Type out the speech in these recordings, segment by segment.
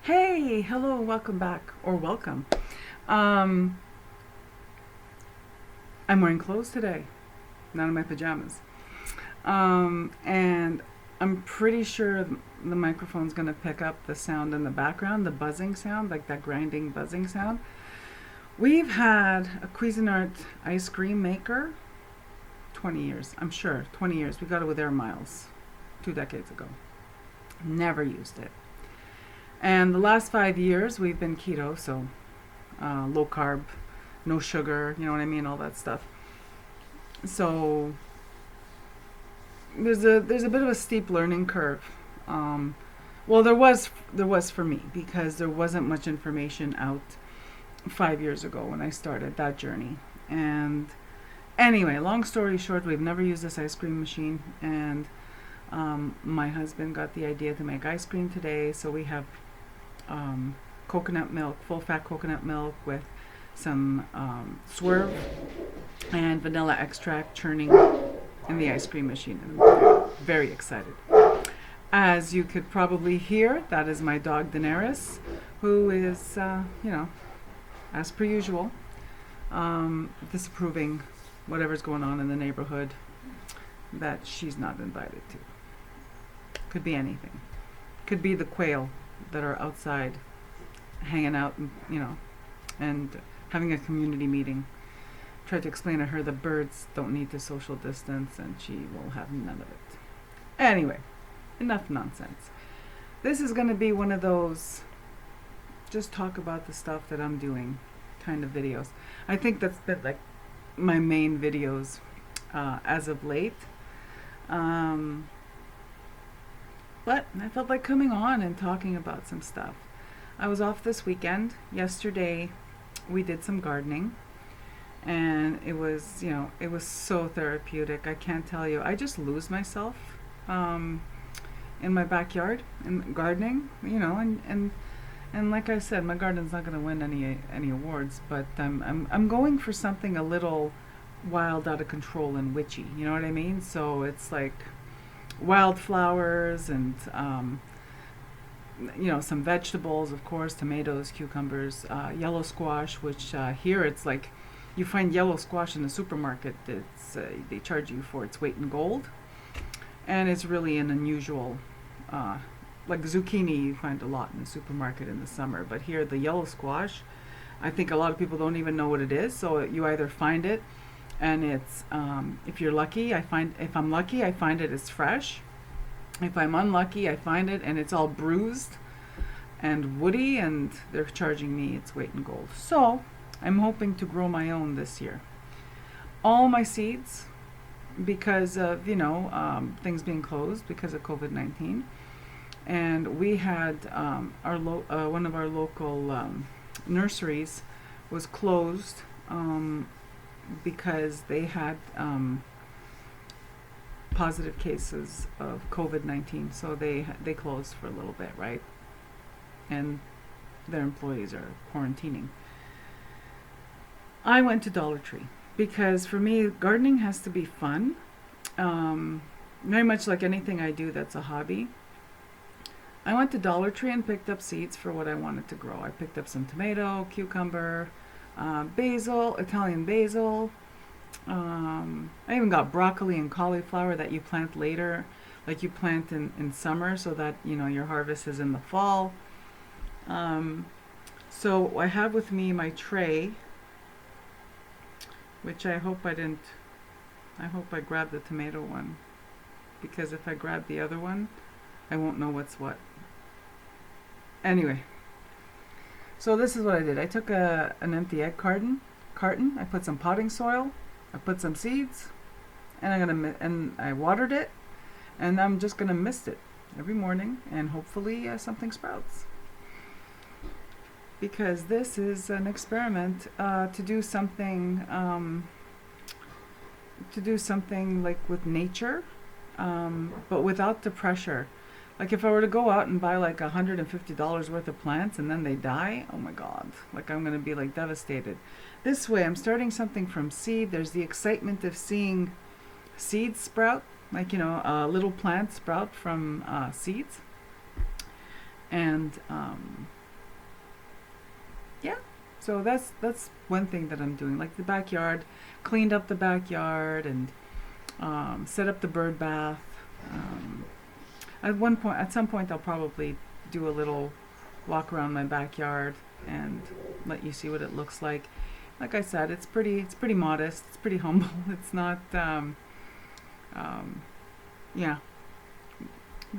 Hey, hello, welcome back, or welcome. Um, I'm wearing clothes today, not in my pajamas. And I'm pretty sure the microphone's going to pick up the sound in the background, the buzzing sound, like that grinding buzzing sound. We've had a Cuisinart ice cream maker 20 years, I'm sure, 20 years. We got it with Air Miles 2 decades ago. Never used it. And the last 5 years we've been keto, so low carb, no sugar, you know what I mean, all that stuff. So there's a bit of a steep learning curve. Um, well, there was for me because there wasn't much information out 5 years ago when I started that journey. And anyway, long story short, we've never used this ice cream machine, and my husband got the idea to make ice cream today, so we have coconut milk, full fat coconut milk with some swerve and vanilla extract churning in the ice cream machine. And I'm very, very excited. As you could probably hear, that is my dog Daenerys, who is, as per usual, disapproving whatever's going on in the neighborhood that she's not invited to. Could be anything. Could be the quail that are outside hanging out, and having a community meeting. Tried to explain to her the birds don't need to social distance, and she will have none of it. Anyway, enough nonsense. This is going to be one of those just talk about the stuff that I'm doing kind of videos. I think that's been like my main videos as of late. But I felt like coming on and talking about some stuff. I was off this weekend. Yesterday we did some gardening, and it was so therapeutic. I can't tell you. I just lose myself in my backyard and gardening, and like I said, my garden's not going to win any awards, but I'm going for something a little wild, out of control, and witchy. You know what I mean? So it's like wildflowers and some vegetables, of course, tomatoes, cucumbers, yellow squash, which here it's like you find yellow squash in the supermarket. It's they charge you for its weight in gold, and it's really an unusual. Like zucchini, you find a lot in the supermarket in the summer, but here the yellow squash, I think a lot of people don't even know what it is. So you either find it, and it's if you're lucky, if I'm lucky, I find it's fresh. If I'm unlucky, I find it and it's all bruised and woody, and they're charging me its weight in gold. So I'm hoping to grow my own this year. All my seeds, because of things being closed because of COVID-19, and we had one of our local nurseries was closed because they had positive cases of COVID-19, so they closed for a little bit, right? And their employees are quarantining. I went to Dollar Tree because for me, gardening has to be fun. Very much like anything I do that's a hobby. I went to Dollar Tree and picked up seeds for what I wanted to grow. I picked up some tomato, cucumber, basil, Italian basil. I even got broccoli and cauliflower that you plant later, like you plant in summer, so that your harvest is in the fall. So I have with me my tray, which I hope I grabbed the tomato one, because if I grab the other one, I won't know what's what. Anyway, so this is what I did. I took an empty egg carton. I put some potting soil. I put some seeds, and I watered it, and I'm just gonna mist it every morning, and hopefully something sprouts. Because this is an experiment to do something like with nature, but without the pressure. Like if I were to go out and buy like $150 worth of plants and then they die, oh my God, like I'm going to be like devastated. This way I'm starting something from seed. There's the excitement of seeing seeds sprout, like, little plants sprout from seeds. And yeah, so that's one thing that I'm doing. Like the backyard, cleaned up the backyard, and set up the bird bath. At some point, I'll probably do a little walk around my backyard and let you see what it looks like. Like I said, it's pretty modest. It's pretty humble. It's not, yeah.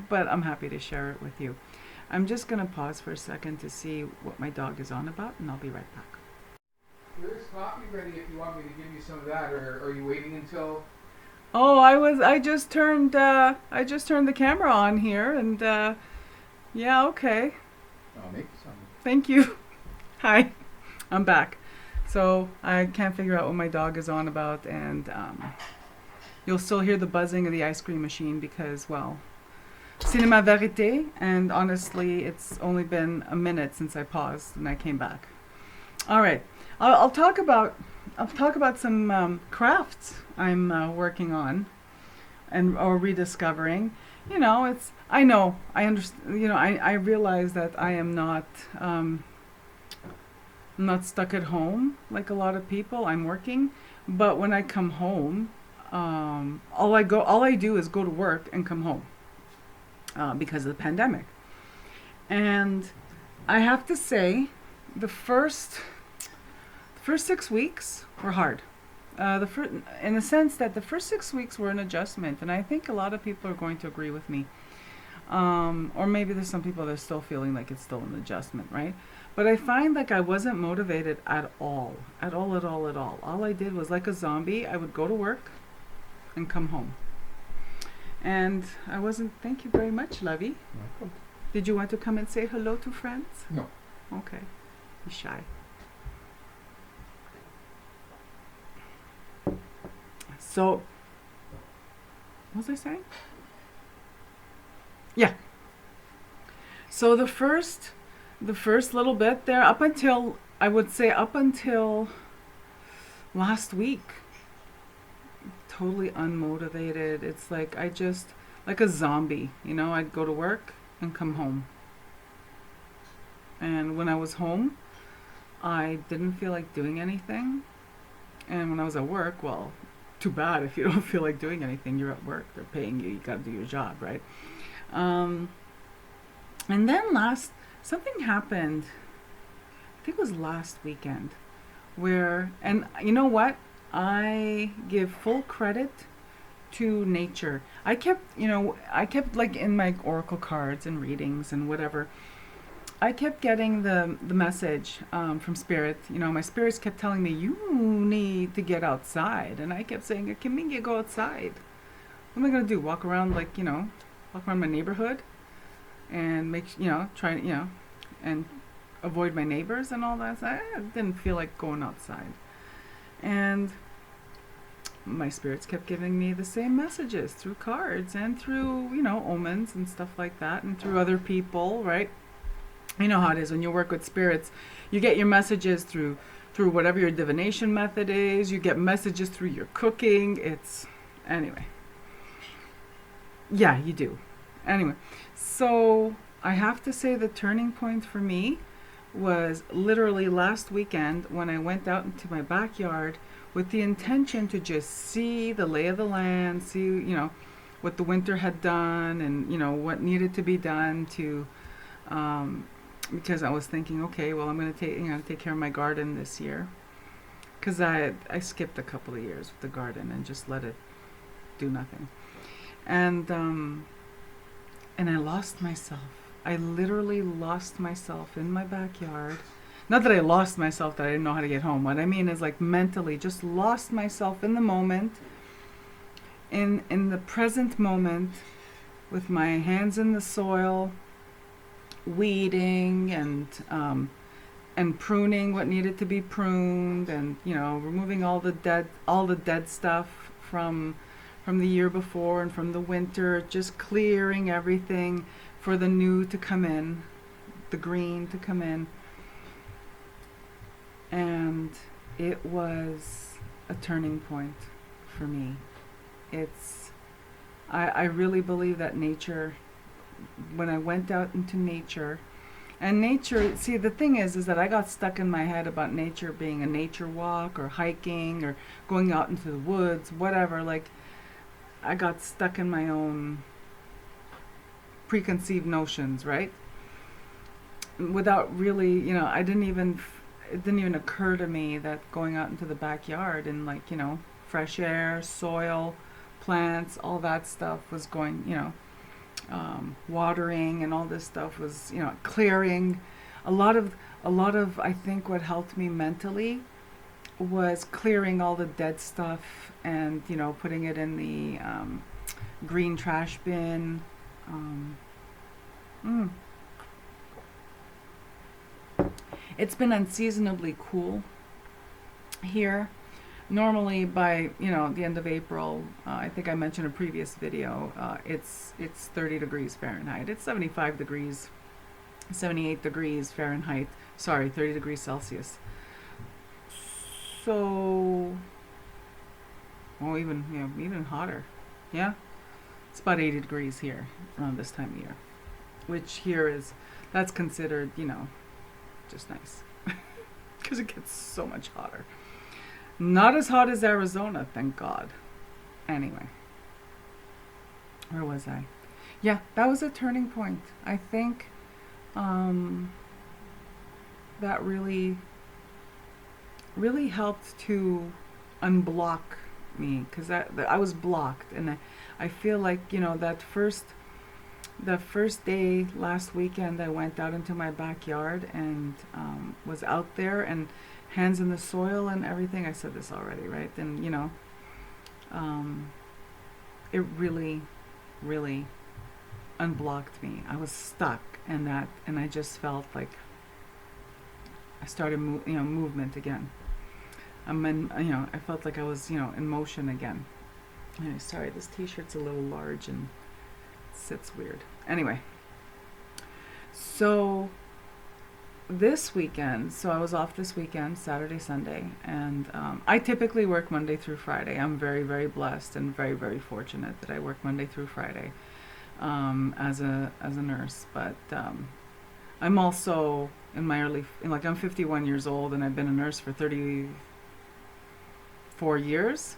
But I'm happy to share it with you. I'm just gonna pause for a second to see what my dog is on about, and I'll be right back. There's coffee ready if you want me to give you some of that, or are you waiting until? Oh, I just turned the camera on here, and yeah, okay. I'll make you some. Thank you. Hi, I'm back. So I can't figure out what my dog is on about, and you'll still hear the buzzing of the ice cream machine because, well, cinéma vérité, and honestly, it's only been a minute since I paused and I came back. All right, I'll talk about some crafts I'm working on or rediscovering. You know, I understand. You know, I realize that I am not. I'm not stuck at home like a lot of people. I'm working, but when I come home, all I do is go to work and come home because of the pandemic. And I have to say, the first 6 weeks were hard. In the sense that the first 6 weeks were an adjustment, and I think a lot of people are going to agree with me. Or maybe there's some people that are still feeling like it's still an adjustment, right? But I find like I wasn't motivated at all. All I did was like a zombie. I would go to work and come home. And I wasn't, thank you very much, Lovey. Welcome. Did you want to come and say hello to friends? No. Okay. Be shy. So, what was I saying? Yeah. So the first little bit there, up until last week, totally unmotivated. It's like like a zombie, you know, I'd go to work and come home. And when I was home, I didn't feel like doing anything. And when I was at work, well, too bad if you don't feel like doing anything. You're at work, they're paying you, you gotta do your job, right? And then something happened, I think it was last weekend, where, and you know what? I give full credit to nature. I kept like in my oracle cards and readings and whatever, I kept getting the message from spirit. You know, my spirits kept telling me, you need to get outside. And I kept saying, can we go outside? What am I going to do? Walk around walk around my neighborhood and and avoid my neighbors and all that. So I didn't feel like going outside. And my spirits kept giving me the same messages through cards and through, omens and stuff like that, and through other people, right? You know how it is when you work with spirits. You get your messages through whatever your divination method is. You get messages through your cooking. Anyway. Yeah, you do. Anyway, so I have to say the turning point for me was literally last weekend when I went out into my backyard with the intention to just see the lay of the land, see, what the winter had done and, what needed to be done to, because I was thinking, okay, well, I'm going to take care of my garden this year. Because I skipped a couple of years with the garden and just let it do nothing. And I lost myself. I literally lost myself in my backyard. Not that I lost myself, that I didn't know how to get home. What I mean is like mentally just lost myself in the moment, in the present moment, with my hands in the soil, weeding and pruning what needed to be pruned, and removing all the dead stuff from the year before and from the winter, just clearing everything for the new to come in, the green to come in. And it was a turning point for me. I really believe that nature when I went out into nature. And nature, see, the thing is that I got stuck in my head about nature being a nature walk or hiking or going out into the woods, whatever. Like, I got stuck in my own preconceived notions, right? Without really, it didn't even occur to me that going out into the backyard and, like, fresh air, soil, plants, all that stuff was going, watering and all this stuff was, clearing. A lot of I think what helped me mentally was clearing all the dead stuff and, putting it in the green trash bin. It's been unseasonably cool here. Normally by the end of April, I think I mentioned in a previous video, it's 30 degrees Fahrenheit. It's 75 degrees, 78 degrees Fahrenheit. Sorry, 30 degrees Celsius. So, even hotter. Yeah, it's about 80 degrees here around this time of year, which that's considered just nice because it gets so much hotter. Not as hot as Arizona, thank God. Anyway, where was I? Yeah, that was a turning point. I think that really helped to unblock me, because I was blocked, and I feel like the first day last weekend I went out into my backyard and was out there and hands in the soil and everything. I said this already, right? And it really unblocked me. I was stuck in that, and I just felt like I started movement again. I felt like I was in motion again. Anyway, sorry, this t-shirt's a little large and sits weird. Anyway, so this weekend, I was off this weekend, Saturday, Sunday, and I typically work Monday through Friday. I'm very, very blessed and very, very fortunate that I work Monday through Friday as a nurse. But I'm also in my I'm 51 years old, and I've been a nurse for 34 years.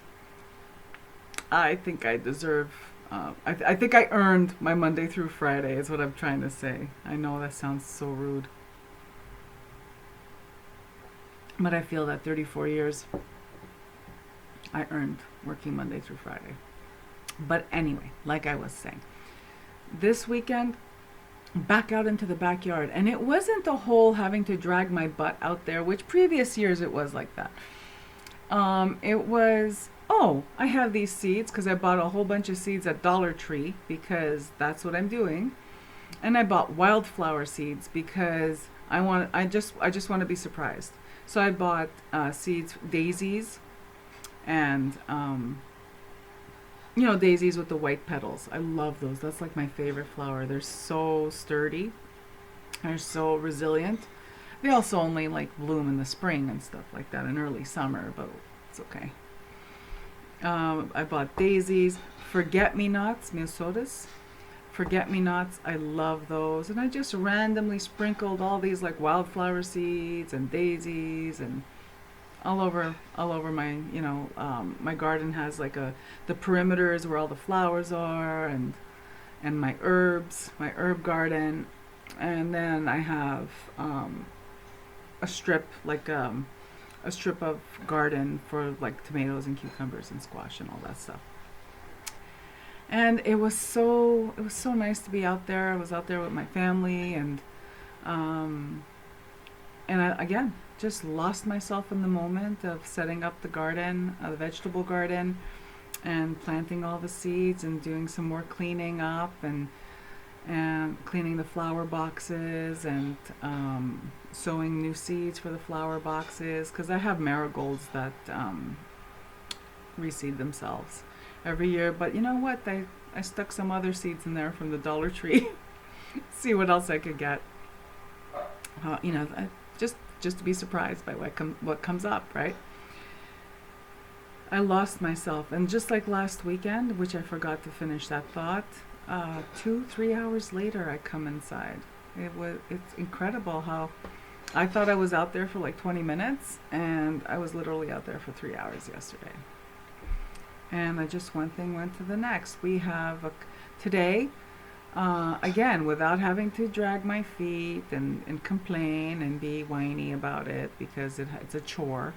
I think I deserve. I think I earned my Monday through Friday, is what I'm trying to say. I know that sounds so rude, but I feel that 34 years I earned working Monday through Friday. But anyway, like I was saying, this weekend, back out into the backyard. And it wasn't the whole having to drag my butt out there, which previous years it was like that. It was, I have these seeds, because I bought a whole bunch of seeds at Dollar Tree, because that's what I'm doing. And I bought wildflower seeds because I just want to be surprised. So I bought seeds, daisies, and daisies with the white petals. I love those. That's like my favorite flower. They're so sturdy. They're so resilient. They also only bloom in the spring and stuff like that, in early summer, but it's okay. I bought daisies, forget-me-nots, myosotis. Forget-me-nots, I love those. And I just randomly sprinkled all these wildflower seeds and daisies and all over my, my garden has the perimeters where all the flowers are, and my herb garden. And then I have a strip of garden for tomatoes and cucumbers and squash and all that stuff. And it was so nice to be out there. I was out there with my family, and I again just lost myself in the moment of setting up the garden, the vegetable garden, and planting all the seeds and doing some more cleaning up and cleaning the flower boxes and sowing new seeds for the flower boxes, because I have marigolds that reseed themselves every year. But you know what? I stuck some other seeds in there from the Dollar Tree. See what else I could get. Just to be surprised by what comes up, right? I lost myself, and just like last weekend, which I forgot to finish that thought, 2, 3 hours later, I come inside. It's incredible how I thought I was out there for like 20 minutes, and I was literally out there for 3 hours yesterday. And I just, one thing went to the next. We have today, again, without having to drag my feet and complain and be whiny about it because it's a chore.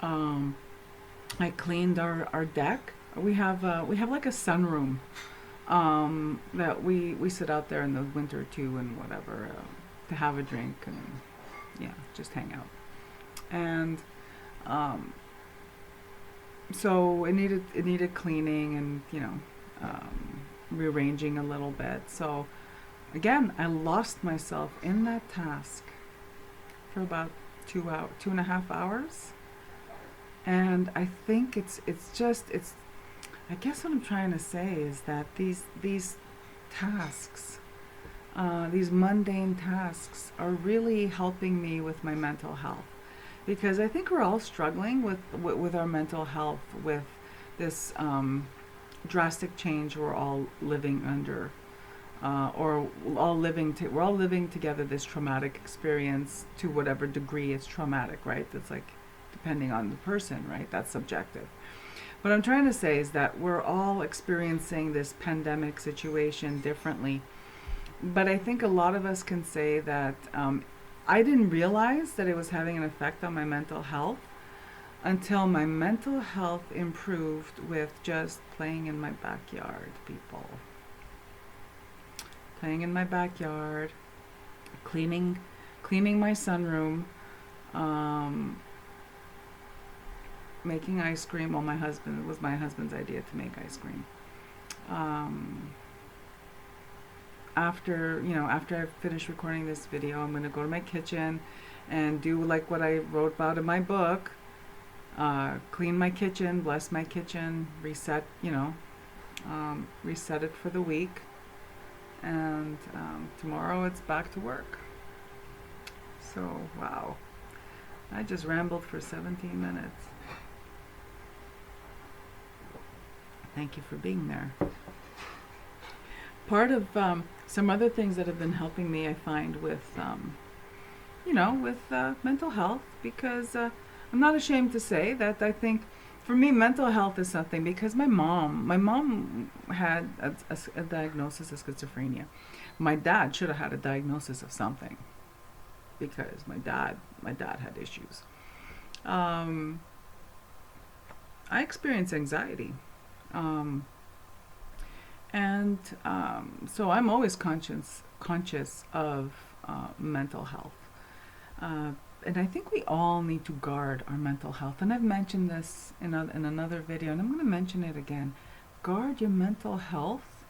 I cleaned our deck. We have like a sunroom that we sit out there in the winter too and whatever, to have a drink and yeah, just hang out. And so it needed cleaning and rearranging a little bit. So again, I lost myself in that task for about 2.5 hours. And I think it's I guess what I'm trying to say is that these tasks, these mundane tasks, are really helping me with my mental health, because I think we're all struggling with our mental health, with this drastic change we're all living under, or we're all living together this traumatic experience, to whatever degree it's traumatic, right? That's like depending on the person, right? That's subjective. What I'm trying to say is that we're all experiencing this pandemic situation differently. But I think a lot of us can say that I didn't realize that it was having an effect on my mental health until my mental health improved with just playing in my backyard, people. Playing in my backyard, cleaning my sunroom, making ice cream. Well, it was my husband's idea to make ice cream. After I finish recording this video, I'm going to go to my kitchen and do like what I wrote about in my book. Clean my kitchen, bless my kitchen, reset it for the week. And tomorrow it's back to work. So, wow. I just rambled for 17 minutes. Thank you for being there. Part of some other things that have been helping me, I find, with mental health, because I'm not ashamed to say that I think for me mental health is something, because my mom had a diagnosis of schizophrenia. My dad should have had a diagnosis of something, because my dad had issues. I experience anxiety. So I'm always conscious of mental health. And I think we all need to guard our mental health. And I've mentioned this in another video, and I'm going to mention it again. Guard your mental health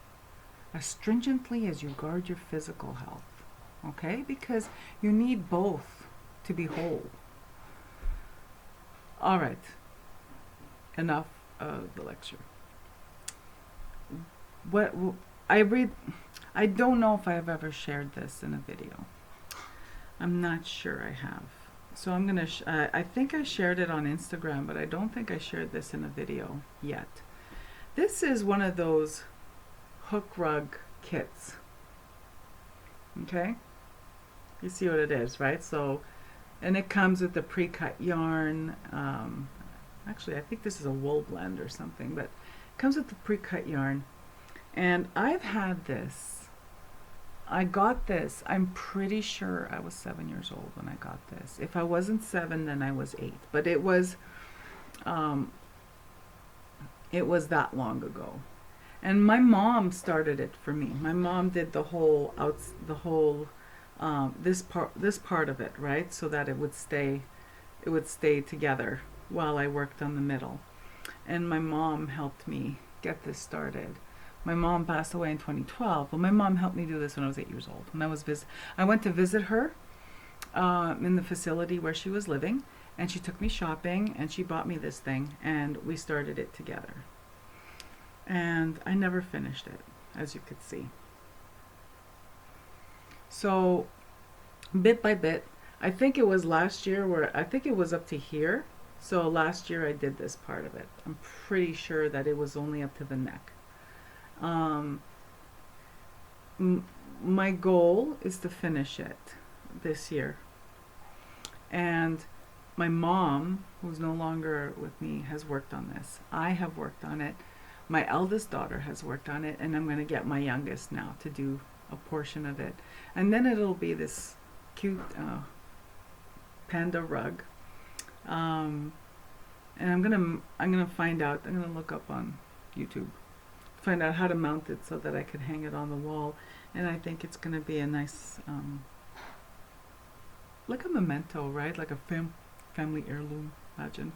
as stringently as you guard your physical health. Okay? Because you need both to be whole. All right. Enough of the lecture. I don't know if I have ever shared this in a video. I'm not sure I have. So I'm gonna, I think I shared it on Instagram, but I don't think I shared this in a video yet. This is one of those hook rug kits. Okay? You see what it is, right? So, and it comes with the pre-cut yarn. Actually, I think this is a wool blend or something, but it comes with the pre-cut yarn. And I've had this. I got this. I'm pretty sure I was 7 years old when I got this. If I wasn't 7, then I was 8. But it was that long ago. And my mom started it for me. My mom did this part of it, right? So that it would stay together while I worked on the middle. And my mom helped me get this started. My mom passed away in 2012, but my mom helped me do this when I was 8 years old. And I went to visit her in the facility where she was living, and she took me shopping, and she bought me this thing, and we started it together. And I never finished it, as you could see. So, bit by bit, I think it was last year I think it was up to here. So last year I did this part of it. I'm pretty sure that it was only up to the neck. my goal is to finish it this year. And my mom, who's no longer with me, has worked on this. I have worked on it. My eldest daughter has worked on it, and I'm going to get my youngest now to do a portion of it. And then it'll be this cute panda rug. And I'm gonna find out. I'm gonna look up on YouTube, find out how to mount it so that I could hang it on the wall. And I think it's gonna be a nice, like a memento, right? Like a family heirloom. Imagine,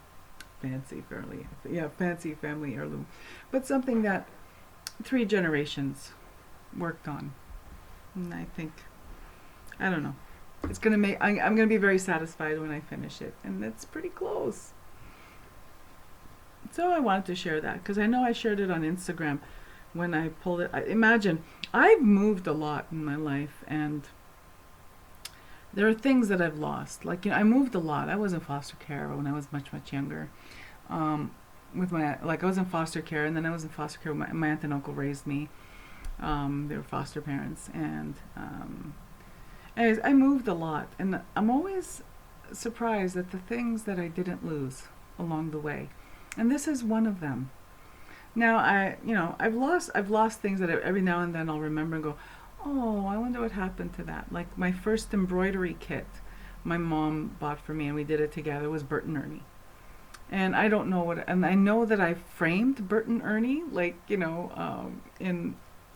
fancy family heirloom, but something that 3 generations worked on. And I think, I don't know. It's gonna make. I'm gonna be very satisfied when I finish it, and it's pretty close. So I wanted to share that because I know I shared it on Instagram when I pulled it. Imagine, I've moved a lot in my life, and there are things that I've lost. Like, I moved a lot. I was in foster care when I was much younger. I was in foster care, and then I was in foster care. My aunt and uncle raised me. They were foster parents, and anyways, I moved a lot, and I'm always surprised at the things that I didn't lose along the way, and this is one of them. Now I've lost things that every now and then I'll remember and go, oh, I wonder what happened to that. Like my first embroidery kit, my mom bought for me, and we did it together. It was Bert and Ernie, and I don't know what. And I know that I framed Bert and Ernie, like in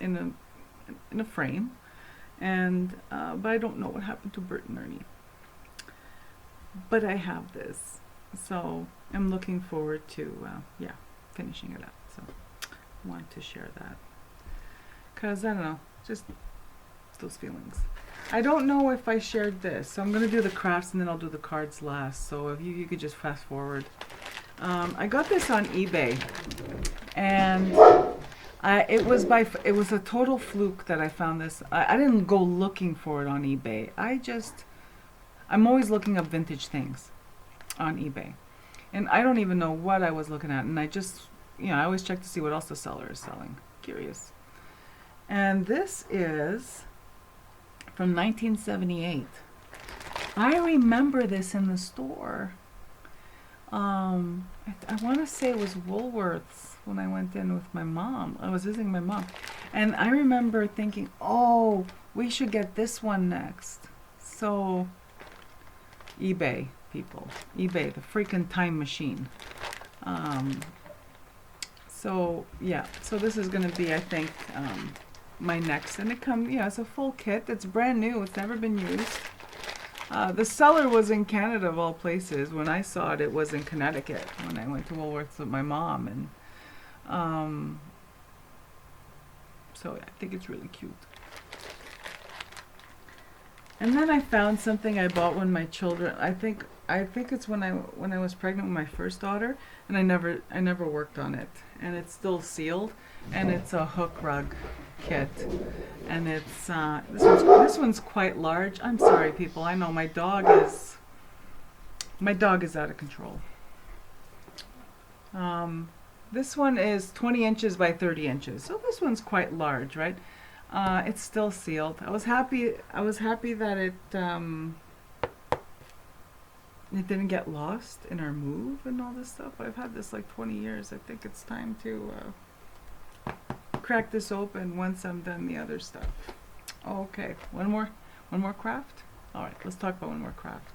a frame. And but I don't know what happened to Bert and Ernie. But I have this, so I'm looking forward to finishing it up. So I want to share that because I don't know, just those feelings. I don't know if I shared this, so I'm gonna do the crafts and then I'll do the cards last. So if you could just fast forward. I got this on eBay, and it was a total fluke that I found this. I didn't go looking for it on eBay. I'm always looking up vintage things on eBay, and I don't even know what I was looking at. And I just, I always check to see what else the seller is selling. Curious. And this is from 1978. I remember this in the store. I want to say it was Woolworths when I went in with my mom. I was visiting my mom, and I remember thinking, oh, we should get this one next. So eBay, people, eBay, the freaking time machine. So this is going to be, I think, my next, and it comes, it's a full kit. It's brand new. It's never been used. The seller was in Canada, of all places. When I saw it, it was in Connecticut when I went to Woolworths with my mom. And so I think it's really cute. And then I found something I bought when my children, I think it's when I was pregnant with my first daughter, and I never worked on it. And it's still sealed, and it's a hook rug kit, and it's this one's quite large. I'm sorry, people. I know my dog is out of control. This one is 20 inches by 30 inches, so this one's quite large, right? It's still sealed. I was happy that it didn't get lost in our move and all this stuff. I've had this like 20 years. I think it's time to crack this open once I'm done the other stuff. Okay, one more craft. All right, let's talk about one more craft.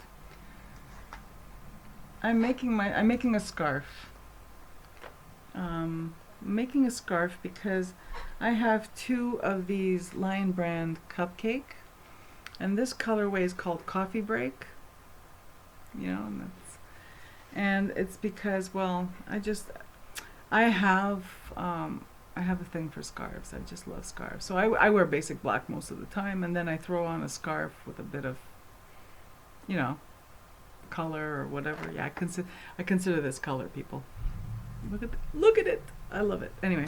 I'm making a scarf. Making a scarf because I have 2 of these Lion Brand cupcake, and this colorway is called Coffee Break. And it's because, well, I have a thing for scarves. I just love scarves. So I wear basic black most of the time, and then I throw on a scarf with a bit of, color or whatever. Yeah, I consider this color, people. Look at it. I love it. Anyway,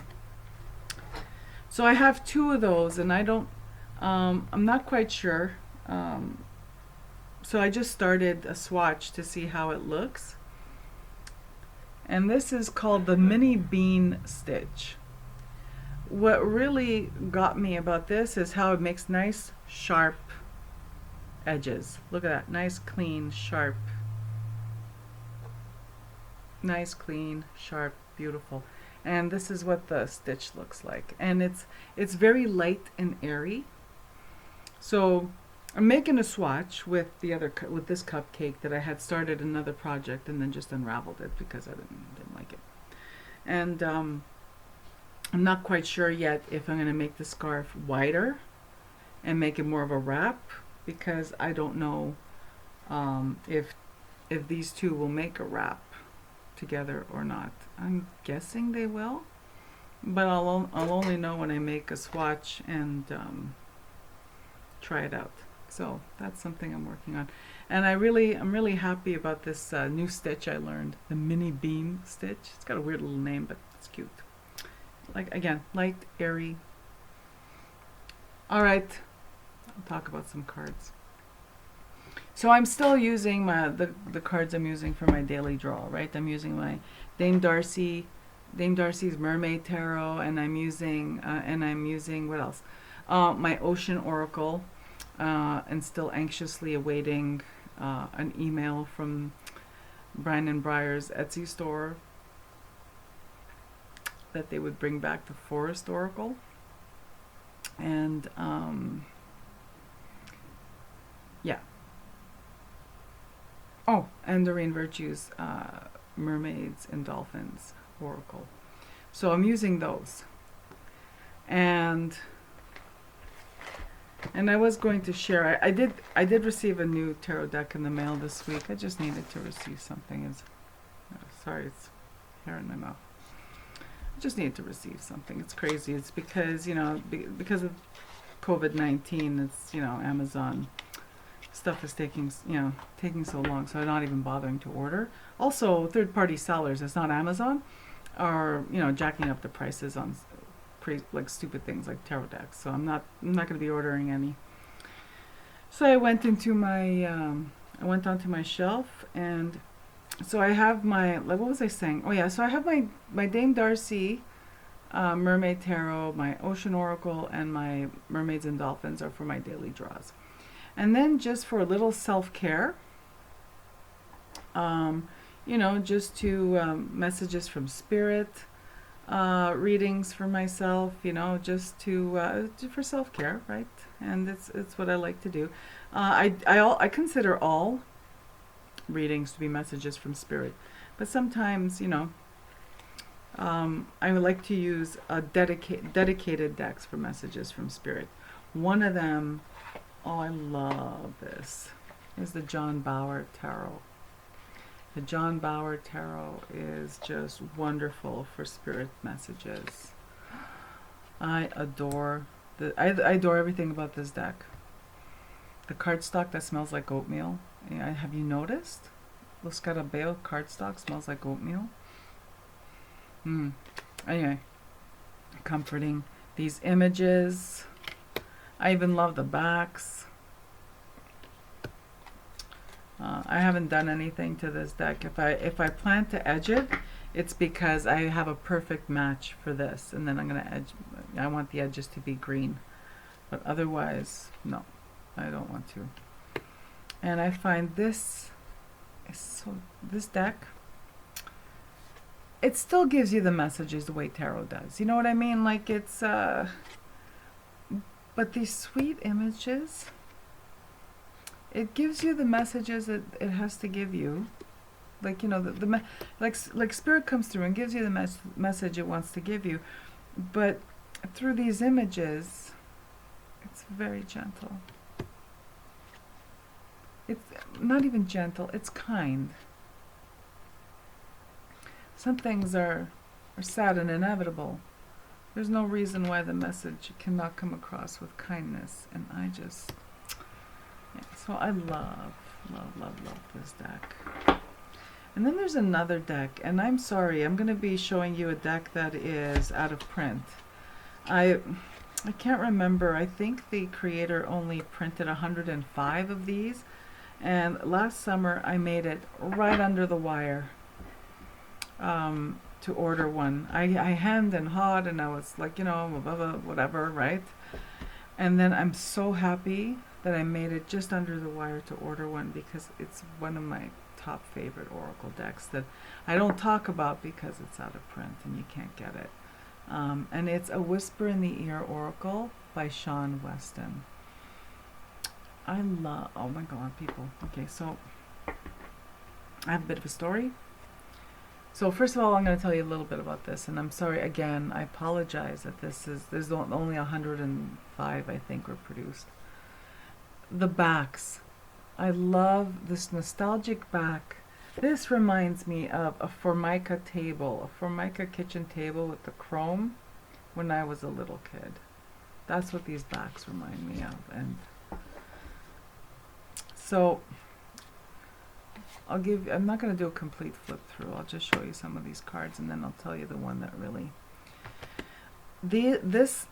so I have 2 of those, and I'm not quite sure. So I just started a swatch to see how it looks. And this is called the Mini Bean Stitch. what really got me about this is how it makes nice, sharp edges. Look at that. Nice, clean, sharp. Nice, clean, sharp, beautiful. And this is what the stitch looks like. And it's very light and airy. So I'm making a swatch with with this cupcake that I had started another project and then just unraveled it because I didn't like it. And I'm not quite sure yet if I'm going to make the scarf wider and make it more of a wrap, because I don't know if these two will make a wrap together or not. I'm guessing they will, but I'll only know when I make a swatch and try it out. So that's something I'm working on, and I'm really happy about this new stitch I learned, the mini bean stitch. It's got a weird little name, but it's cute. Like, again, light, airy. All right, I'll talk about some cards. So I'm still using the cards I'm using for my daily draw, right? I'm using my Dame Darcy's Mermaid Tarot, and I'm using what else? My Ocean Oracle, and still anxiously awaiting an email from Brian and Briar's Etsy store that they would bring back the Forest Oracle, and yeah. Oh, and Doreen Virtue's Mermaids and Dolphins Oracle. So I'm using those. And I was going to share, I did receive a new tarot deck in the mail this week. I just needed to receive something. Sorry, it's hair in my mouth. I just needed to receive something. It's crazy. It's because, because of COVID-19, it's, Amazon stuff is taking so long, so I'm not even bothering to order. Also, third-party sellers, it's not Amazon, are jacking up the prices on like stupid things like tarot decks. So I'm not going to be ordering any. So I went onto my shelf, and so I have my, like, what was I saying? Oh yeah, so I have my Dame Darcy Mermaid Tarot, my Ocean Oracle, and my Mermaids and Dolphins are for my daily draws. And then just for a little self-care, just to messages from Spirit, readings for myself, just for self-care, right? And it's what I like to do. I consider all readings to be messages from Spirit, but sometimes, I would like to use dedicated decks for messages from Spirit. One of them, oh, I love this, is the John Bauer Tarot. The John Bauer Tarot is just wonderful for spirit messages. I adore I adore everything about this deck. The cardstock that smells like oatmeal. Yeah, have you noticed? The Scarabeo cardstock smells like oatmeal. Anyway, comforting. These images. I even love the backs. I haven't done anything to this deck. If I plan to edge it, it's because I have a perfect match for this, and then I'm gonna edge. I want the edges to be green, but otherwise, no, I don't want to. And I find this deck, it still gives you the messages the way tarot does. You know what I mean? Like it's but these sweet images, it gives you the messages that it has to give you. Like, like Spirit comes through and gives you the message it wants to give you. But through these images, it's very gentle. It's not even gentle, it's kind. Some things are sad and inevitable. There's no reason why the message cannot come across with kindness. And I just, so I love this deck. And then there's another deck, and I'm sorry, I'm going to be showing you a deck that is out of print. I can't remember. I think the creator only printed 105 of these, and last summer I made it right under the wire to order one. I hemmed and hawed, and I was like, blah, blah, blah, whatever, right? And then I'm so happy that I made it just under the wire to order one, because it's one of my top favorite oracle decks that I don't talk about because it's out of print and you can't get it. And it's a Whisper in the Ear Oracle by Sean Weston. I love, oh my God, people. Okay, so I have a bit of a story. So first of all, I'm going to tell you a little bit about this, and I'm sorry again, I apologize that there's only 105, I think, were produced. The backs. I love this nostalgic back. This reminds me of a Formica table, a Formica kitchen table with the chrome when I was a little kid. That's what these backs remind me of. And so I'm not going to do a complete flip through. I'll just show you some of these cards, and then I'll tell you the one that really... This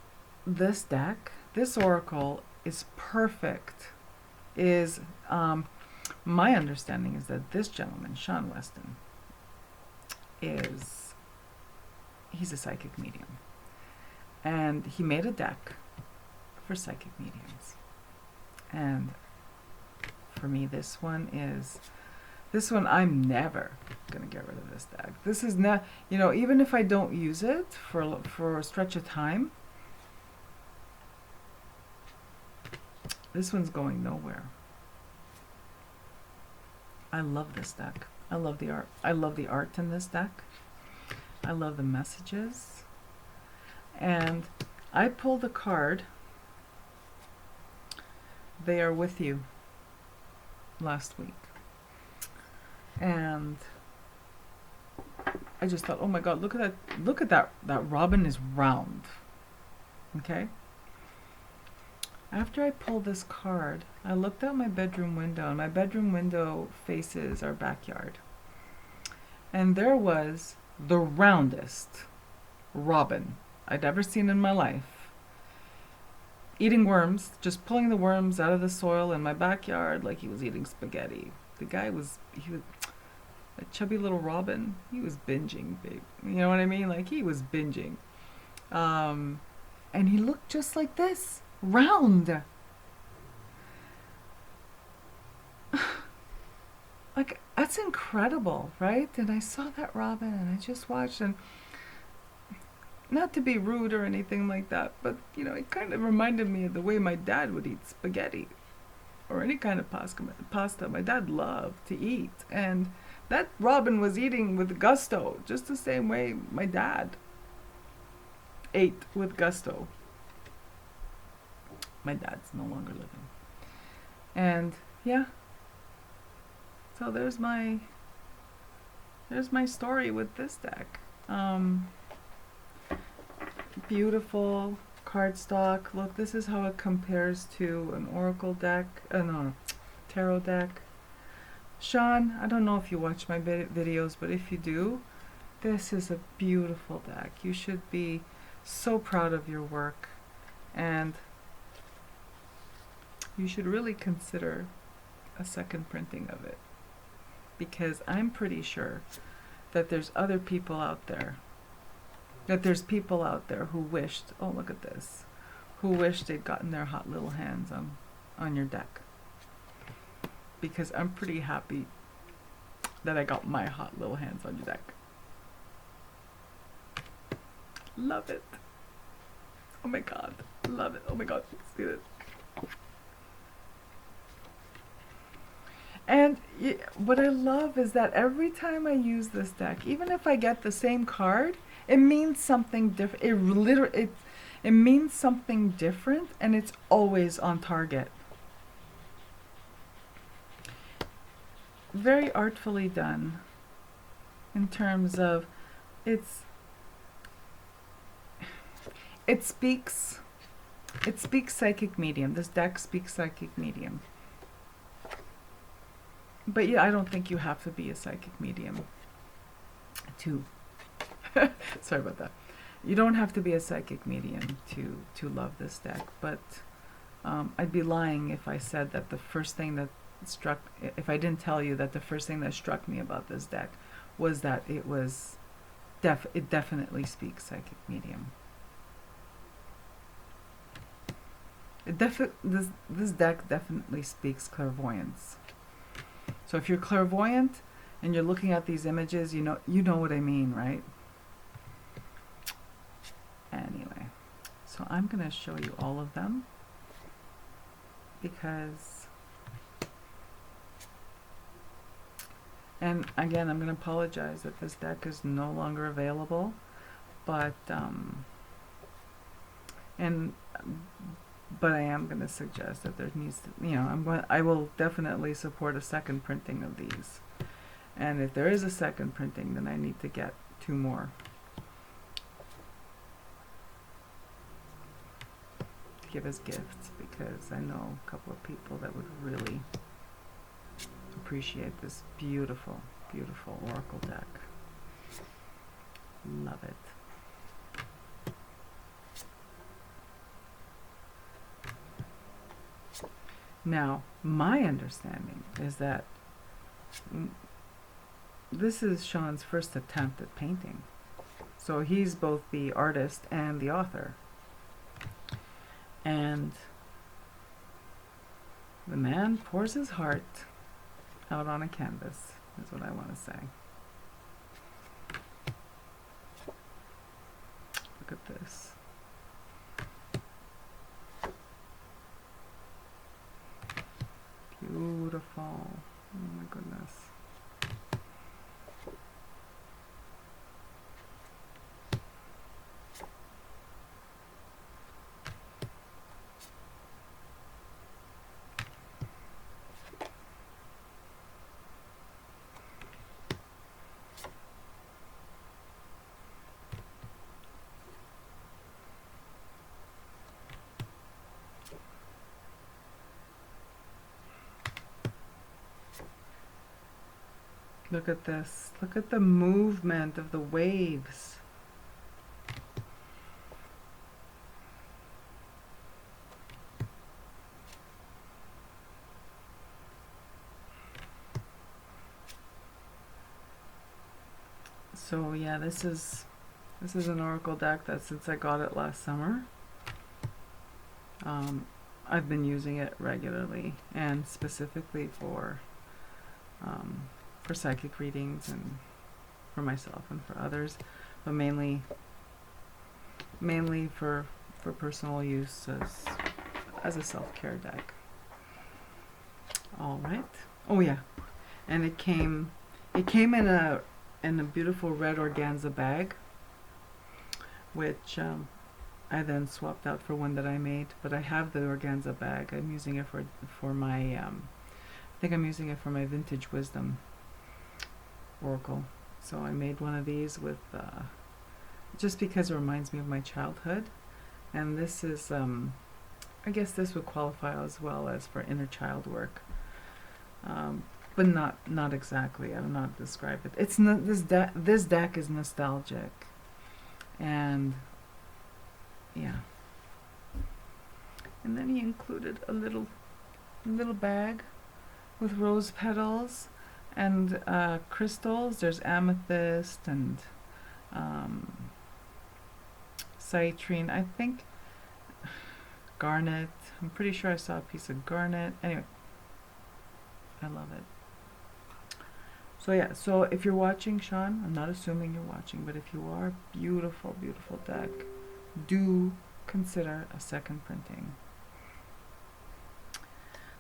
deck, this oracle is perfect. My understanding is that this gentleman, Sean Weston, he's a psychic medium. And he made a deck for psychic mediums. And for me, this one, I'm never going to get rid of this deck. This is not, even if I don't use it for a stretch of time, this one's going nowhere. I love this deck. I love the art. I love the art in this deck. I love the messages. And I pulled a card, They Are With You, last week. And I just thought, oh my God, look at that robin is round. Okay? After I pulled this card, I looked out my bedroom window, and my bedroom window faces our backyard. And there was the roundest robin I'd ever seen in my life, eating worms, just pulling the worms out of the soil in my backyard like he was eating spaghetti. The guy was a chubby little robin. He was binging, babe. You know what I mean? Like, he was binging. And he looked just like this. Round. Like, that's incredible, right? And I saw that robin, and I just watched, and not to be rude or anything like that, but it kind of reminded me of the way my dad would eat spaghetti or any kind of pasta. My dad loved to eat, and that robin was eating with gusto, just the same way my dad ate with gusto. My dad's no longer living. And yeah. So there's my story with this deck. Beautiful cardstock. Look, this is how it compares to an oracle deck, tarot deck. Sean, I don't know if you watch my videos, but if you do, this is a beautiful deck. You should be so proud of your work, and you should really consider a second printing of it, because I'm pretty sure that there's other people out there, who wished, oh look at this, who wished they'd gotten their hot little hands on your deck, because I'm pretty happy that I got my hot little hands on your deck. Love it. Oh my God, love it. Oh my God, see this. And what I love is that every time I use this deck, even if I get the same card, it means something different. It means something different, and it's always on target. Very artfully done in terms of it speaks psychic medium. This deck speaks psychic medium. But yeah, I don't think you have to be a psychic medium to sorry about that. You don't have to be a psychic medium to love this deck, but I'd be lying if I said that if I didn't tell you that the first thing that struck me about this deck was that it was it definitely speaks psychic medium. This deck definitely speaks clairvoyance. So if you're clairvoyant and you're looking at these images, you know what I mean, right? Anyway, so I'm going to show you all of them because, and again, I'm going to apologize that this deck is no longer available, but I am going to suggest that there needs to, I will definitely support a second printing of these. And if there is a second printing, then I need to get 2 more. To give as gifts, because I know a couple of people that would really appreciate this beautiful, beautiful oracle deck. Love it. Now, my understanding is that this is Sean's first attempt at painting. So he's both the artist and the author. And the man pours his heart out on a canvas, is what I want to say. Look at this. Beautiful. Oh my goodness. Look at this. Look at the movement of the waves. So yeah, this is an oracle deck that since I got it last summer, I've been using it regularly and specifically for psychic readings and for myself and for others, but mainly for personal use as a self-care deck. All right. Oh yeah, and it came in a beautiful red organza bag, which I then swapped out for one that I made. But I have the organza bag. I'm using it for my I think I'm using it for my Vintage Wisdom oracle. So I made one of these with just because it reminds me of my childhood, and this is I guess this would qualify as well as for inner child work, but not exactly. I will not describe it. It's not this deck is nostalgic, and yeah. And then he included a little bag with rose petals and crystals. There's amethyst and citrine, I think garnet. I'm pretty sure I saw a piece of garnet. Anyway, I love it. So yeah, so if you're watching, Sean, I'm not assuming you're watching, but if you are, beautiful, beautiful deck. Do consider a second printing.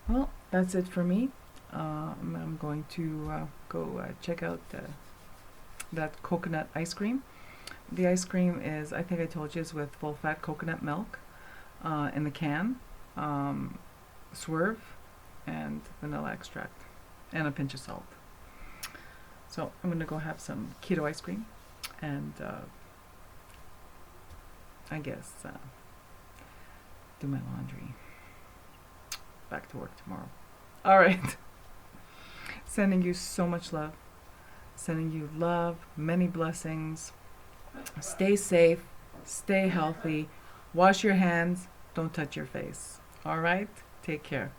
Well, that's it for me. I'm going to go check out that coconut ice cream. The ice cream is, I think I told you, is with full fat coconut milk in the can, swerve, and vanilla extract, and a pinch of salt. So I'm going to go have some keto ice cream, and I guess do my laundry. Back to work tomorrow. All right. Sending you so much love. Sending you love, many blessings. Stay safe. Stay healthy. Wash your hands. Don't touch your face. All right? Take care.